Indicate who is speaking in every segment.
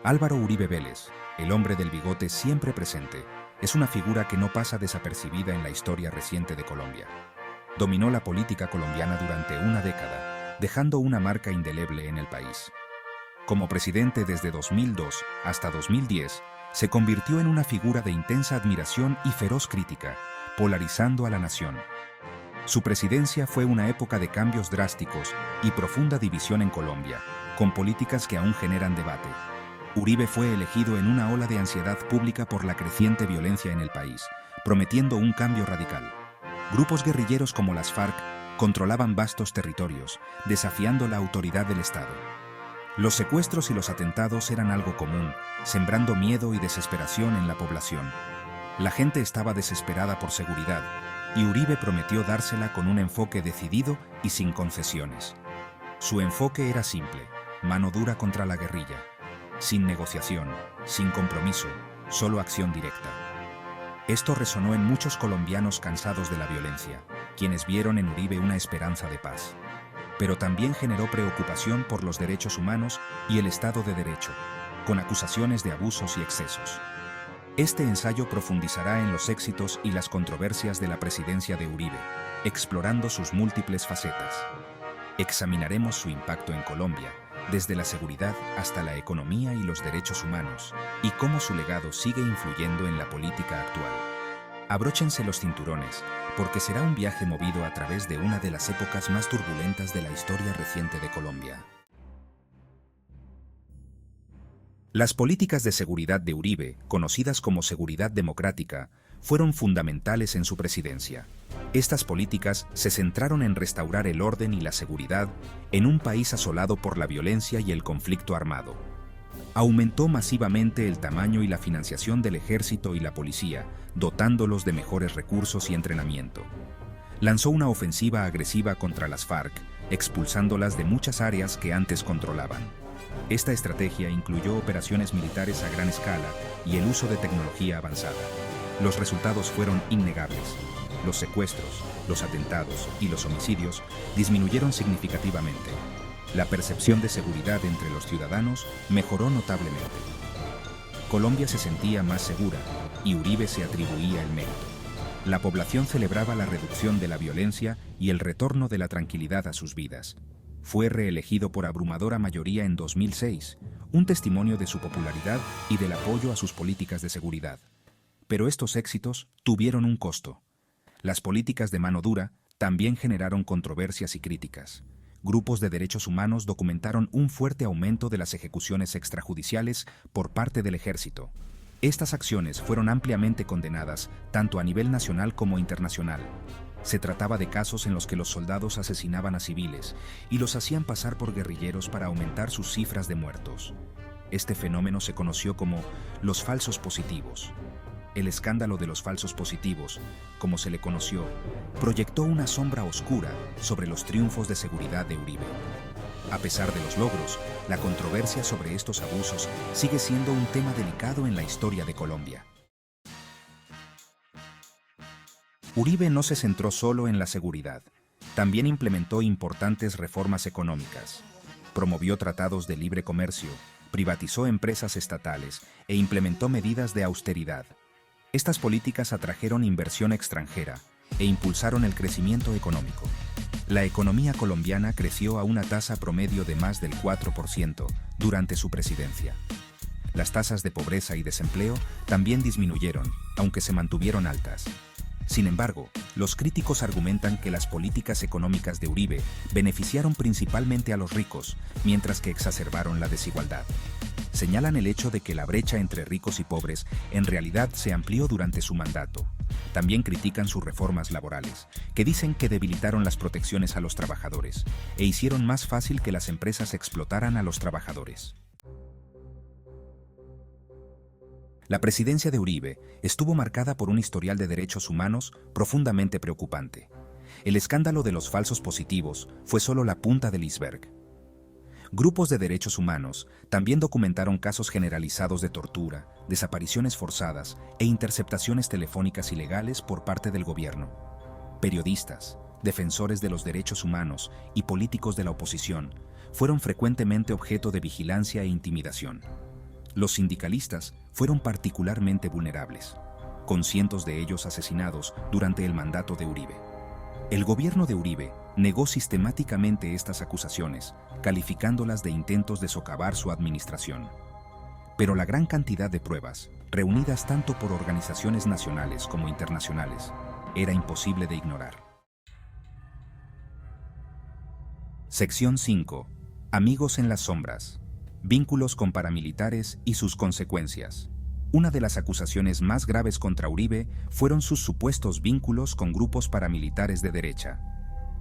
Speaker 1: Álvaro Uribe Vélez, el hombre del bigote siempre presente, es una figura que no pasa desapercibida en la historia reciente de Colombia. Dominó la política colombiana durante una década, dejando una marca indeleble en el país. Como presidente desde 2002 hasta 2010, se convirtió en una figura de intensa admiración y feroz crítica, polarizando a la nación. Su presidencia fue una época de cambios drásticos y profunda división en Colombia, con políticas que aún generan debate. Uribe fue elegido en una ola de ansiedad pública por la creciente violencia en el país, prometiendo un cambio radical. Grupos guerrilleros como las FARC controlaban vastos territorios, desafiando la autoridad del Estado. Los secuestros y los atentados eran algo común, sembrando miedo y desesperación en la población. La gente estaba desesperada por seguridad, y Uribe prometió dársela con un enfoque decidido y sin concesiones. Su enfoque era simple: mano dura contra la guerrilla. Sin negociación, sin compromiso, solo acción directa. Esto resonó en muchos colombianos cansados de la violencia, quienes vieron en Uribe una esperanza de paz. Pero también generó preocupación por los derechos humanos y el Estado de Derecho, con acusaciones de abusos y excesos. Este ensayo profundizará en los éxitos y las controversias de la presidencia de Uribe, explorando sus múltiples facetas. Examinaremos su impacto en Colombia, desde la seguridad hasta la economía y los derechos humanos, y cómo su legado sigue influyendo en la política actual. Abróchense los cinturones, porque será un viaje movido a través de una de las épocas más turbulentas de la historia reciente de Colombia. Las políticas de seguridad de Uribe, conocidas como seguridad democrática, fueron fundamentales en su presidencia. Estas políticas se centraron en restaurar el orden y la seguridad en un país asolado por la violencia y el conflicto armado. Aumentó masivamente el tamaño y la financiación del ejército y la policía, dotándolos de mejores recursos y entrenamiento. Lanzó una ofensiva agresiva contra las FARC, expulsándolas de muchas áreas que antes controlaban. Esta estrategia incluyó operaciones militares a gran escala y el uso de tecnología avanzada. Los resultados fueron innegables. Los secuestros, los atentados y los homicidios disminuyeron significativamente. La percepción de seguridad entre los ciudadanos mejoró notablemente. Colombia se sentía más segura y Uribe se atribuía el mérito. La población celebraba la reducción de la violencia y el retorno de la tranquilidad a sus vidas. Fue reelegido por abrumadora mayoría en 2006, un testimonio de su popularidad y del apoyo a sus políticas de seguridad. Pero estos éxitos tuvieron un costo. Las políticas de mano dura también generaron controversias y críticas. Grupos de derechos humanos documentaron un fuerte aumento de las ejecuciones extrajudiciales por parte del ejército. Estas acciones fueron ampliamente condenadas, tanto a nivel nacional como internacional. Se trataba de casos en los que los soldados asesinaban a civiles y los hacían pasar por guerrilleros para aumentar sus cifras de muertos. Este fenómeno se conoció como los falsos positivos. El escándalo de los falsos positivos, como se le conoció, proyectó una sombra oscura sobre los triunfos de seguridad de Uribe. A pesar de los logros, la controversia sobre estos abusos sigue siendo un tema delicado en la historia de Colombia. Uribe no se centró solo en la seguridad, también implementó importantes reformas económicas. Promovió tratados de libre comercio, privatizó empresas estatales e implementó medidas de austeridad. Estas políticas atrajeron inversión extranjera e impulsaron el crecimiento económico. La economía colombiana creció a una tasa promedio de más del 4% durante su presidencia. Las tasas de pobreza y desempleo también disminuyeron, aunque se mantuvieron altas. Sin embargo, los críticos argumentan que las políticas económicas de Uribe beneficiaron principalmente a los ricos, mientras que exacerbaron la desigualdad. Señalan el hecho de que la brecha entre ricos y pobres en realidad se amplió durante su mandato. También critican sus reformas laborales, que dicen que debilitaron las protecciones a los trabajadores e hicieron más fácil que las empresas explotaran a los trabajadores. La presidencia de Uribe estuvo marcada por un historial de derechos humanos profundamente preocupante. El escándalo de los falsos positivos fue solo la punta del iceberg. Grupos de derechos humanos también documentaron casos generalizados de tortura, desapariciones forzadas e interceptaciones telefónicas ilegales por parte del gobierno. Periodistas, defensores de los derechos humanos y políticos de la oposición fueron frecuentemente objeto de vigilancia e intimidación. Los sindicalistas fueron particularmente vulnerables, con cientos de ellos asesinados durante el mandato de Uribe. El gobierno de Uribe negó sistemáticamente estas acusaciones, calificándolas de intentos de socavar su administración. Pero la gran cantidad de pruebas, reunidas tanto por organizaciones nacionales como internacionales, era imposible de ignorar. Sección 5. Amigos en las sombras. Vínculos con paramilitares y sus consecuencias. Una de las acusaciones más graves contra Uribe fueron sus supuestos vínculos con grupos paramilitares de derecha.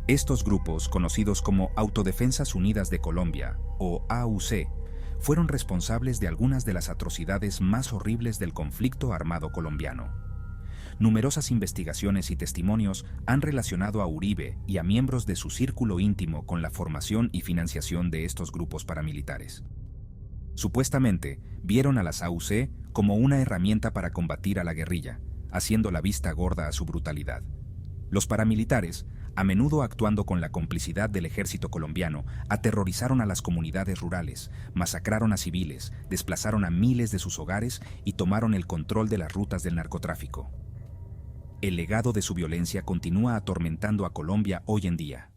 Speaker 1: Estos grupos, conocidos como Autodefensas Unidas de Colombia, o AUC, fueron responsables de algunas de las atrocidades más horribles del conflicto armado colombiano. Numerosas investigaciones y testimonios han relacionado a Uribe y a miembros de su círculo íntimo con la formación y financiación de estos grupos paramilitares. Supuestamente, vieron a las AUC como una herramienta para combatir a la guerrilla, haciendo la vista gorda a su brutalidad. Los paramilitares, a menudo actuando con la complicidad del ejército colombiano, aterrorizaron a las comunidades rurales, masacraron a civiles, desplazaron a miles de sus hogares y tomaron el control de las rutas del narcotráfico. El legado de su violencia continúa atormentando a Colombia hoy en día.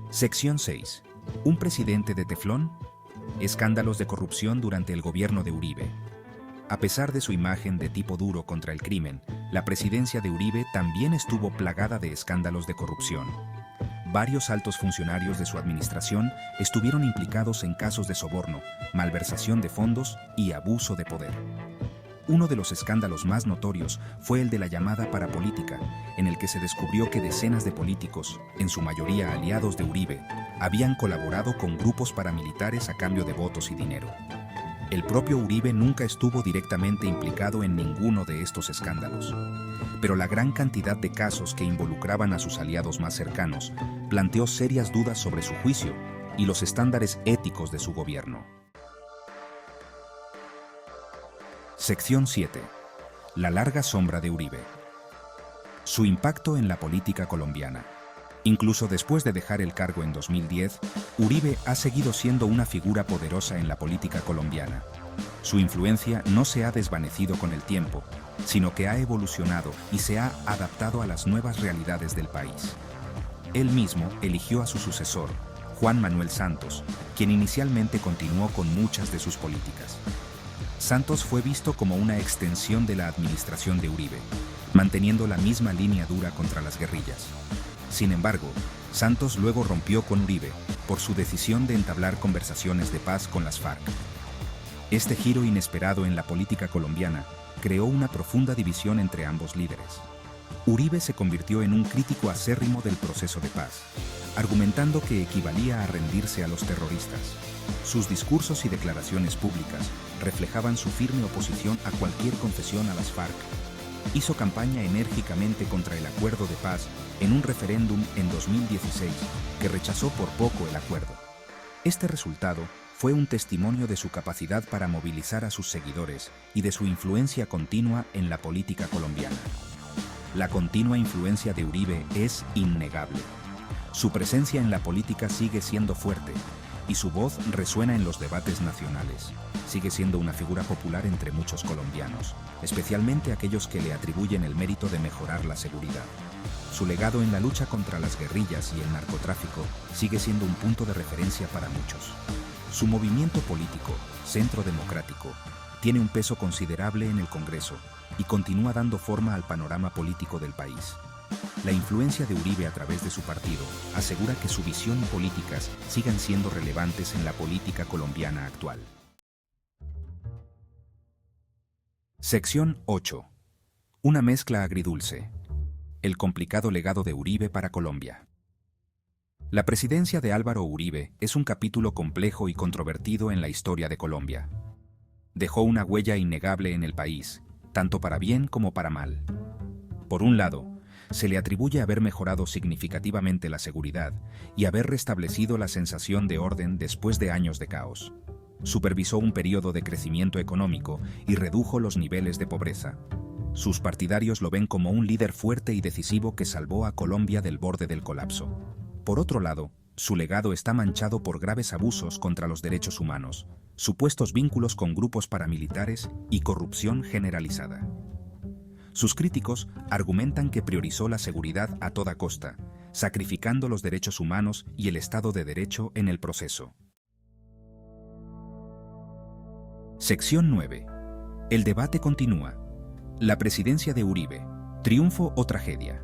Speaker 1: Sección 6. ¿Un presidente de teflón? Escándalos de corrupción durante el gobierno de Uribe. A pesar de su imagen de tipo duro contra el crimen, la presidencia de Uribe también estuvo plagada de escándalos de corrupción. Varios altos funcionarios de su administración estuvieron implicados en casos de soborno, malversación de fondos y abuso de poder. Uno de los escándalos más notorios fue el de la llamada parapolítica, en el que se descubrió que decenas de políticos, en su mayoría aliados de Uribe, habían colaborado con grupos paramilitares a cambio de votos y dinero. El propio Uribe nunca estuvo directamente implicado en ninguno de estos escándalos, pero la gran cantidad de casos que involucraban a sus aliados más cercanos planteó serias dudas sobre su juicio y los estándares éticos de su gobierno. Sección 7. La larga sombra de Uribe. Su impacto en la política colombiana. Incluso después de dejar el cargo en 2010, Uribe ha seguido siendo una figura poderosa en la política colombiana. Su influencia no se ha desvanecido con el tiempo, sino que ha evolucionado y se ha adaptado a las nuevas realidades del país. Él mismo eligió a su sucesor, Juan Manuel Santos, quien inicialmente continuó con muchas de sus políticas. Santos fue visto como una extensión de la administración de Uribe, manteniendo la misma línea dura contra las guerrillas. Sin embargo, Santos luego rompió con Uribe por su decisión de entablar conversaciones de paz con las FARC. Este giro inesperado en la política colombiana creó una profunda división entre ambos líderes. Uribe se convirtió en un crítico acérrimo del proceso de paz, argumentando que equivalía a rendirse a los terroristas. Sus discursos y declaraciones públicas reflejaban su firme oposición a cualquier concesión a las FARC. Hizo campaña enérgicamente contra el acuerdo de paz en un referéndum en 2016 que rechazó por poco el acuerdo. Este resultado fue un testimonio de su capacidad para movilizar a sus seguidores y de su influencia continua en la política colombiana. La continua influencia de Uribe es innegable. Su presencia en la política sigue siendo fuerte y su voz resuena en los debates nacionales. Sigue siendo una figura popular entre muchos colombianos, especialmente aquellos que le atribuyen el mérito de mejorar la seguridad. Su legado en la lucha contra las guerrillas y el narcotráfico sigue siendo un punto de referencia para muchos. Su movimiento político, Centro Democrático, tiene un peso considerable en el Congreso y continúa dando forma al panorama político del país. La influencia de Uribe a través de su partido asegura que su visión y políticas sigan siendo relevantes en la política colombiana actual. Sección 8. Una mezcla agridulce. El complicado legado de Uribe para Colombia. La presidencia de Álvaro Uribe es un capítulo complejo y controvertido en la historia de Colombia. Dejó una huella innegable en el país, tanto para bien como para mal. Por un lado, se le atribuye haber mejorado significativamente la seguridad y haber restablecido la sensación de orden después de años de caos. Supervisó un periodo de crecimiento económico y redujo los niveles de pobreza. Sus partidarios lo ven como un líder fuerte y decisivo que salvó a Colombia del borde del colapso. Por otro lado, su legado está manchado por graves abusos contra los derechos humanos, supuestos vínculos con grupos paramilitares y corrupción generalizada. Sus críticos argumentan que priorizó la seguridad a toda costa, sacrificando los derechos humanos y el Estado de Derecho en el proceso. Sección 9. El debate continúa. La presidencia de Uribe, ¿triunfo o tragedia?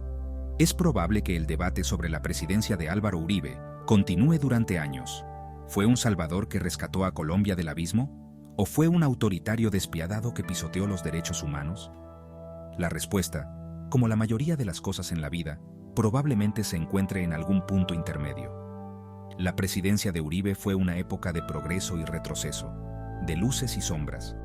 Speaker 1: Es probable que el debate sobre la presidencia de Álvaro Uribe continúe durante años. ¿Fue un salvador que rescató a Colombia del abismo? ¿O fue un autoritario despiadado que pisoteó los derechos humanos? La respuesta, como la mayoría de las cosas en la vida, probablemente se encuentre en algún punto intermedio. La presidencia de Uribe fue una época de progreso y retroceso, de luces y sombras.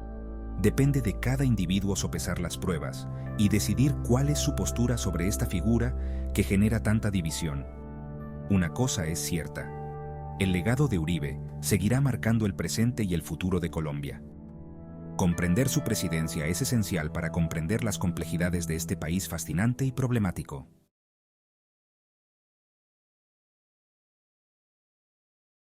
Speaker 1: Depende de cada individuo sopesar las pruebas y decidir cuál es su postura sobre esta figura que genera tanta división. Una cosa es cierta: el legado de Uribe seguirá marcando el presente y el futuro de Colombia. Comprender su presidencia es esencial para comprender las complejidades de este país fascinante y problemático.